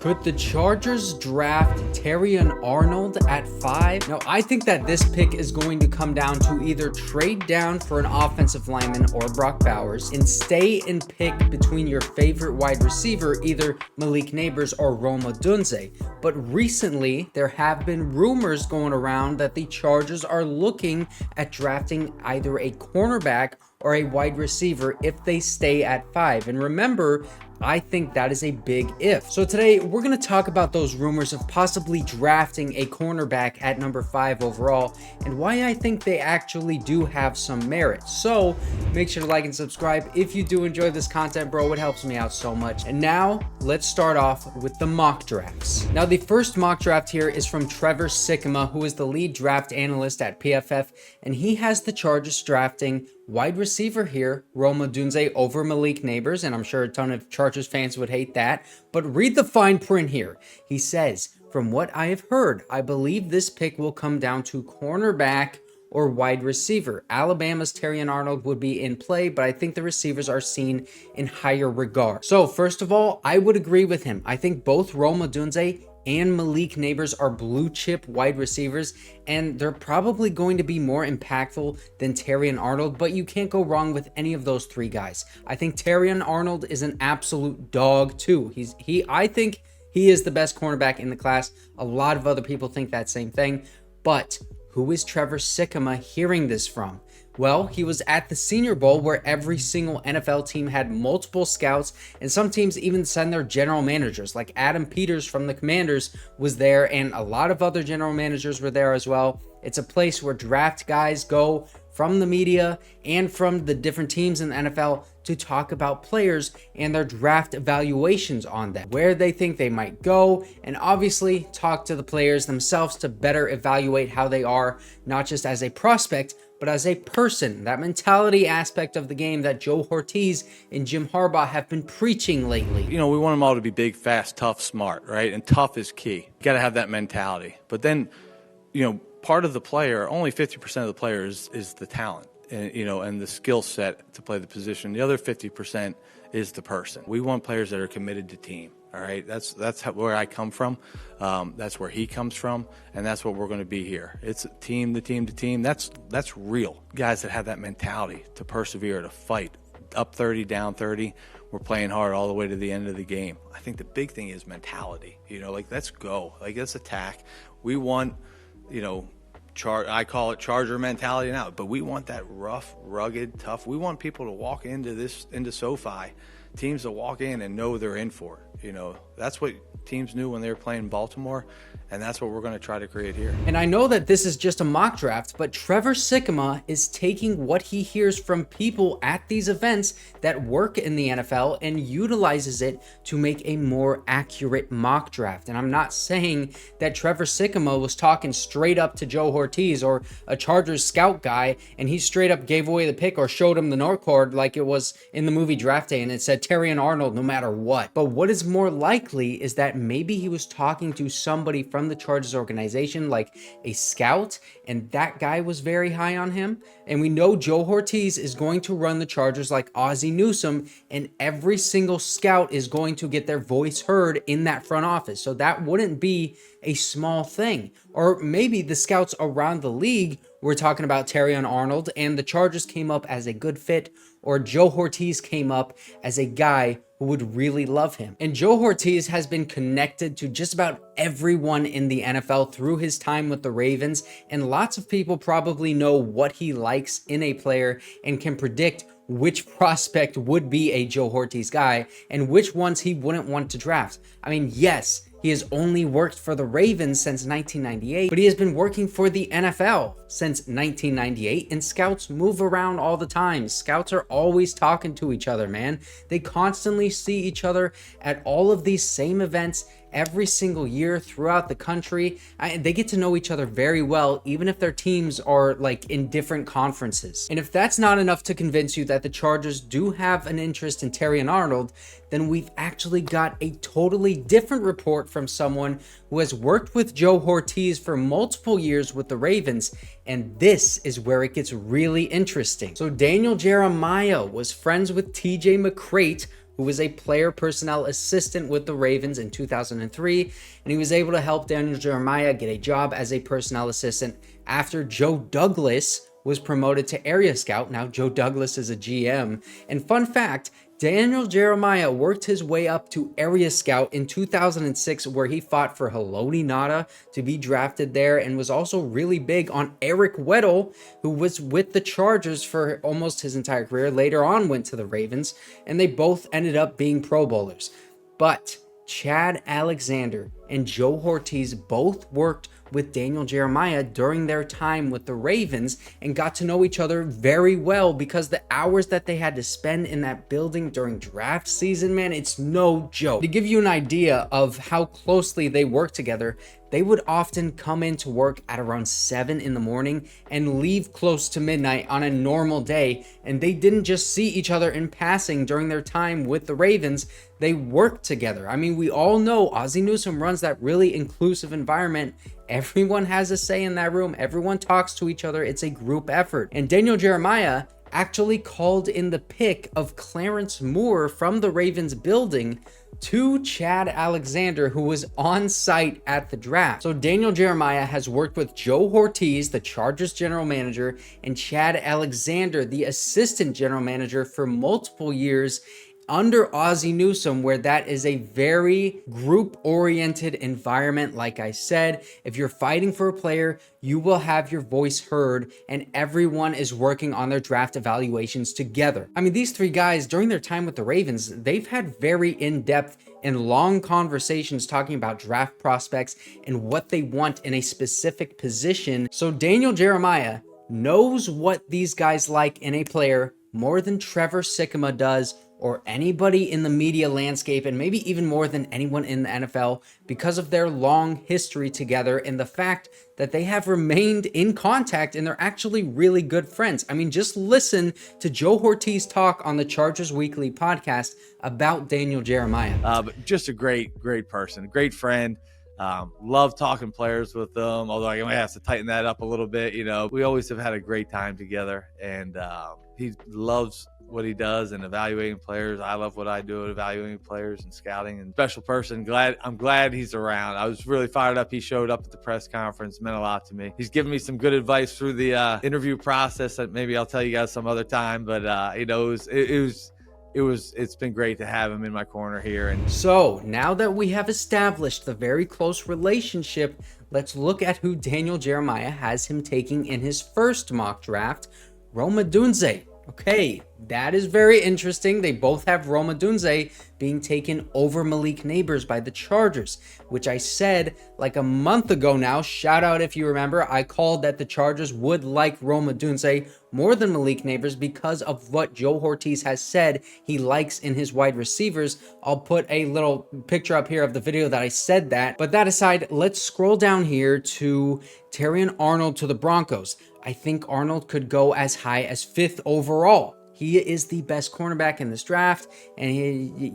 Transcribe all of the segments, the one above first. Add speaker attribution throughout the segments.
Speaker 1: Could the Chargers draft Terrion Arnold at 5? Now, I think that this pick is going to come down to either trade down for an offensive lineman or Brock Bowers and stay and pick between your favorite wide receiver, either Malik Nabers or Odunze. But recently, there have been rumors going around that the Chargers are looking at drafting either a cornerback or a wide receiver if they stay at 5. And remember, I think that is a big if. So today we're going to talk about those rumors of possibly drafting a cornerback at number 5 overall and why I think they actually do have some merit. So make sure to like and subscribe if you do enjoy this content, bro. It helps me out so much. And now let's start off with the mock drafts. Now the first mock draft here is from Trevor Sikkema, who is the lead draft analyst at PFF, and he has the Chargers drafting wide receiver here, Odunze over Malik Nabers, and I'm sure a ton of Chargers fans would hate that, but read the fine print here. He says, from what I have heard, I believe this pick will come down to cornerback or wide receiver. Alabama's Terrion Arnold would be in play, but I think the receivers are seen in higher regard. So first of all, I would agree with him. I think both Odunze and Malik Nabers are blue chip wide receivers, and they're probably going to be more impactful than Terrion Arnold, but you can't go wrong with any of those three guys. I think Terrion Arnold is an absolute dog too. I think he is the best cornerback in the class. A lot of other people think that same thing, but who is Trevor Sikkema hearing this from? Well, he was at the Senior Bowl where every single NFL team had multiple scouts, and some teams even send their general managers, like Adam Peters from the Commanders was there, and a lot of other general managers were there as well. It's a place where draft guys go from the media and from the different teams in the NFL to talk about players and their draft evaluations on them, where they think they might go, and obviously talk to the players themselves to better evaluate how they are, not just as a prospect, but as a person. That mentality aspect of the game that Joe Hortiz and Jim Harbaugh have been preaching lately.
Speaker 2: You know, we want them all to be big, fast, tough, smart, right? And tough is key. You got to have that mentality. But then, you know, part of the player, only 50% of the player is the talent, and, you know, and the skill set to play the position. The other 50% is the person. We want players that are committed to team. All right, that's where I come from. That's where he comes from, and that's what we're going to be here. It's team to team to team. That's real. Guys that have that mentality to persevere, to fight. Up 30, down 30, we're playing hard all the way to the end of the game. I think the big thing is mentality. You know, like, let's go. Like, let's attack. We want, you know, I call it Charger mentality now, but we want that rough, rugged, tough. We want people to walk into SoFi, teams to walk in and know they're in for it. You know, that's what teams knew when they were playing in Baltimore, and that's what we're going to try to create here.
Speaker 1: And I know that this is just a mock draft, but Trevor Sikkema is taking what he hears from people at these events that work in the NFL and utilizes it to make a more accurate mock draft. And I'm not saying that Trevor Sikkema was talking straight up to Joe Hortiz or a Chargers scout guy, and he straight up gave away the pick or showed him the note card like it was in the movie Draft Day and it said Terrion Arnold no matter what. But what is more likely is that maybe he was talking to somebody from the Chargers organization, like a scout, and that guy was very high on him. And we know Joe Hortiz is going to run the Chargers like Ozzie Newsome, and every single scout is going to get their voice heard in that front office. So that wouldn't be a small thing. Or maybe the scouts around the league were talking about Terrion Arnold and the Chargers came up as a good fit, or Joe Hortiz came up as a guy who would really love him. And Joe Hortiz has been connected to just about everyone in the NFL through his time with the Ravens, and lots of people probably know what he likes in a player and can predict which prospect would be a Joe Hortiz guy and which ones he wouldn't want to draft. I mean, yes, he has only worked for the Ravens since 1998, but he has been working for the NFL since 1998, and scouts move around all the time. Scouts are always talking to each other, man. They constantly see each other at all of these same events every single year throughout the country. They get to know each other very well, even if their teams are like in different conferences. And if that's not enough to convince you that the Chargers do have an interest in Terrion Arnold, then we've actually got a totally different report from someone who has worked with Joe Hortiz for multiple years with the Ravens, and this is where it gets really interesting. So Daniel Jeremiah was friends with TJ McCrate, who was a player personnel assistant with the Ravens in 2003, and he was able to help Daniel Jeremiah get a job as a personnel assistant after Joe Douglas was promoted to area scout. Now Joe Douglas is a GM. And fun fact, Daniel Jeremiah worked his way up to area scout in 2006, where he fought for Haloti Ngata to be drafted there, and was also really big on Eric Weddle, who was with the Chargers for almost his entire career, later on went to the Ravens, and they both ended up being Pro Bowlers. But Chad Alexander and Joe Hortiz both worked with Daniel Jeremiah during their time with the Ravens and got to know each other very well, because the hours that they had to spend in that building during draft season, man, it's no joke. To give you an idea of how closely they work together, they would often come into work at around 7 in the morning and leave close to midnight on a normal day. And they didn't just see each other in passing during their time with the Ravens, they worked together. I mean, we all know Ozzie Newsome runs that really inclusive environment. Everyone has a say in that room. Everyone talks to each other. It's a group effort. And Daniel Jeremiah actually called in the pick of Clarence Moore from the Ravens building to Chad Alexander, who was on site at the draft. So Daniel Jeremiah has worked with Joe Hortiz, the Chargers general manager, and Chad Alexander, the assistant general manager, for multiple years under Ozzie Newsome, where that is a very group-oriented environment. Like I said, if you're fighting for a player, you will have your voice heard, and everyone is working on their draft evaluations together. I mean, these three guys, during their time with the Ravens, they've had very in-depth and long conversations talking about draft prospects and what they want in a specific position. So Daniel Jeremiah knows what these guys like in a player more than Trevor Sikkema does, or anybody in the media landscape, and maybe even more than anyone in the NFL, because of their long history together and the fact that they have remained in contact and they're actually really good friends. I mean, just listen to Joe Hortiz talk on the Chargers Weekly podcast about Daniel Jeremiah.
Speaker 2: But just a great person, great friend. Love talking players with them, although I might have to tighten that up a little bit. You know, we always have had a great time together, and he loves what he does and evaluating players. I love what I do at evaluating players and scouting, and special person. I'm glad he's around. I was really fired up. He showed up at the press conference, meant a lot to me. He's given me some good advice through the interview process that maybe I'll tell you guys some other time, but you know, it's been great to have him in my corner here. And
Speaker 1: so now that we have established the very close relationship, let's look at who Daniel Jeremiah has him taking in his first mock draft. Rome Odunze. Okay, that is very interesting. They both have Rome Odunze being taken over Malik Nabers by the Chargers, which I said like a month ago now. Shout out if you remember. I called that the Chargers would like Rome Odunze more than Malik Nabers because of what Joe Hortiz has said he likes in his wide receivers. I'll put a little picture up here of the video that I said that. But that aside, let's scroll down here to Terrion Arnold to the Broncos. I think Arnold could go as high as 5th overall. He is the best cornerback in this draft, and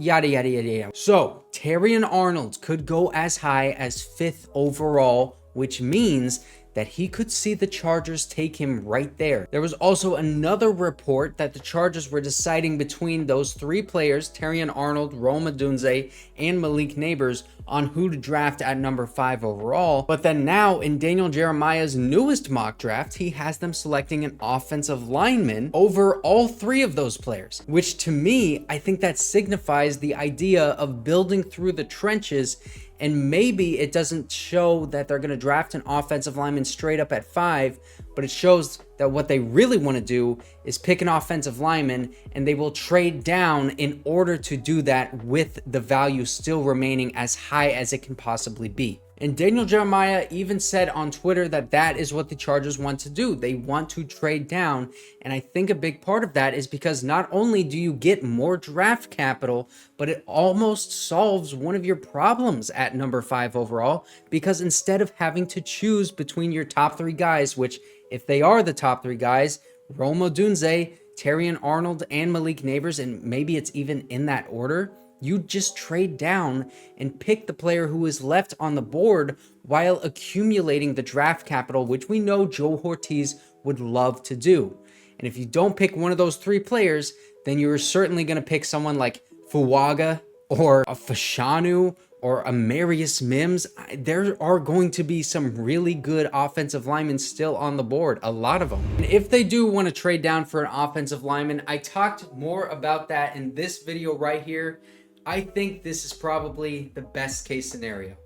Speaker 1: yada, yada, yada, yada. So Terrion Arnold could go as high as 5th overall, which means that he could see the Chargers take him right there. There was also another report that the Chargers were deciding between those three players, Terrion Arnold, Rome Odunze, and Malik Nabers, on who to draft at number 5 overall. But then now in Daniel Jeremiah's newest mock draft, he has them selecting an offensive lineman over all three of those players, which to me, I think that signifies the idea of building through the trenches. And maybe it doesn't show that they're going to draft an offensive lineman straight up at 5, but it shows that what they really want to do is pick an offensive lineman, and they will trade down in order to do that with the value still remaining as high as it can possibly be. And Daniel Jeremiah even said on Twitter that that is what the Chargers want to do. They want to trade down. And I think a big part of that is because not only do you get more draft capital, but it almost solves one of your problems at number 5 overall, because instead of having to choose between your top 3 guys, which if they are the top 3 guys, Rome Odunze, Terrion Arnold, and Malik Nabers, and maybe it's even in that order, you just trade down and pick the player who is left on the board while accumulating the draft capital, which we know Joe Hortiz would love to do. And if you don't pick one of those 3 players, then you're certainly going to pick someone like Fuaga or a Fashanu or Amarius Mims, there are going to be some really good offensive linemen still on the board, a lot of them. And if they do want to trade down for an offensive lineman, I talked more about that in this video right here. I think this is probably the best case scenario.